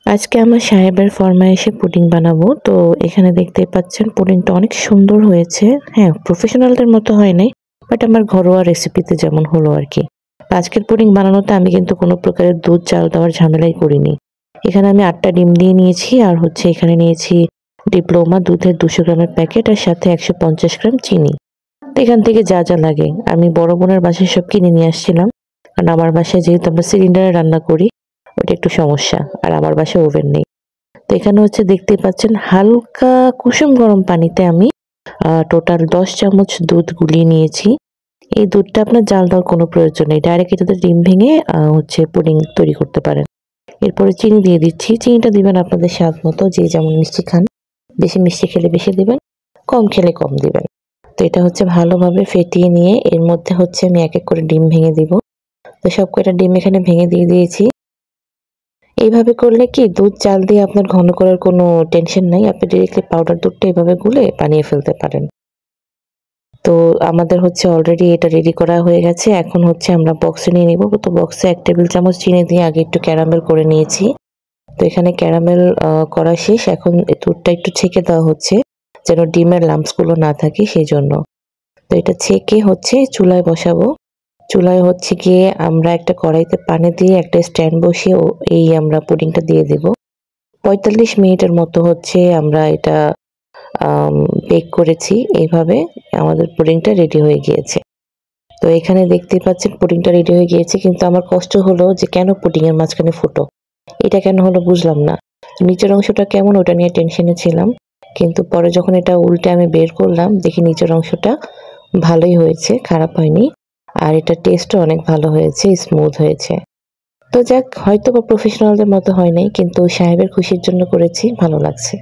আজকে আমার সাহেবের ফরমায়েশে পুডিং বানাবো। তো এখানে দেখতেই পাচ্ছেন পুডিংটা অনেক সুন্দর হয়েছে। হ্যাঁ, প্রফেশনালদের মতো হয় নাই। বাট আমার ঘরোয়া রেসিপিতে যেমন হলো আরকি। আজকের পুডিং বানানোতে আমি কিন্তু কোনো প্রকারের দুধ জাল দেওয়ার ঝামেলাই করিনি। এখানে আমি ৮ টা ডিম দিয়ে নিয়েছি আর হচ্ছে এখানে নিয়েছি ডিপ্লোমা দুধের ২০০ গ্রামের প্যাকেট আর সাথে ১৫০ গ্রাম চিনি। তো এখান থেকে যা লাগে আমি বড় বোনের বাসায় সব কিনে নিয়ে আসছিলাম। কারণ আমার বাসায় যেহেতু আমরা সিলিন্ডারে রান্না করি ওটা একটু সমস্যা। আর আমার বাসায় ওভেন নেই। তো এখানে হচ্ছে দেখতেই পাচ্ছেন হালকা কুসুম গরম পানিতে আমি টোটাল ১০ চামচ দুধ গুলিয়ে নিয়েছি। এই দুধটা আপনার জাল দেওয়ার কোনো প্রয়োজন নেই। ডাইরেক্ট এটাতে ডিম ভেঙে হচ্ছে পুডিং তৈরি করতে পারেন। এরপরে চিনি দিয়ে দিচ্ছি। চিনিটা দিবেন আপনাদের স্বাদ মতো যে যেমন মিষ্টি খান। বেশি মিষ্টি খেলে বেশি দিবেন, কম খেলে কম দিবেন। তো এটা হচ্ছে ভালোভাবে ফেটিয়ে নিয়ে এর মধ্যে হচ্ছে আমি এক করে ডিম ভেঙে দিব। তো সব কয়টা ডিম এখানে ভেঙে দিয়ে দিয়েছি। এইভাবে করলে কি দুধ জাল দিয়ে আপনার ঘন করার কোনো টেনশন নাই। আপনি ডিরেক্টলি পাউডার দুধটা এভাবে গুলে বানিয়ে ফেলতে পারেন। তো আমাদের হচ্ছে অলরেডি এটা রেডি করা হয়ে গেছে। এখন হচ্ছে আমরা বক্সে নিয়ে নিব। তো বক্সে ১ টেবিল চামচ চিনি দিয়ে আগে একটু ক্যারামেল করে নিয়েছি। তো এখানে ক্যারামেল করা শেষ। এখন দুধটা একটু ছেঁকে দেওয়া হচ্ছে যেন ডিমের লাম্পস গুলো না থাকে সেজন্য। তো এটা ছেঁকে হচ্ছে চুলায় বসাবো। চুলায় হচ্ছে গিয়ে আমরা একটা কড়াইতে পানি দিয়ে একটা স্ট্যান্ড বসিয়ে এই আমরা পুডিংটা দিয়ে দেব। ৪৫ মিনিটের মতো হচ্ছে আমরা এটা আম বেক করেছি। এইভাবে আমাদের পুডিংটা রেডি হয়ে গিয়েছে। তো এখানে দেখতেই পাচ্ছেন পুডিংটা রেডি হয়ে গিয়েছে। কিন্তু আমার কষ্ট হলো যে কেন পুডিং এর মাঝখানে ফুটো? এটা কেন হলো বুঝলাম না। নিচের অংশটা কেমন ওটা নিয়ে টেনশনে ছিলাম। কিন্তু পরে যখন এটা উল্টে আমি বের করলাম দেখি নিচের অংশটা ভালোই হয়েছে, খারাপ হয়নি। আর এটার টেস্টও অনেক ভালো হয়েছে, স্মুথ হয়েছে। তো যাক হয়তোবা প্রফেশনালদের মতো হয় নাই কিন্তু সাহেবের খুশির জন্য করেছি, ভালো লাগছে।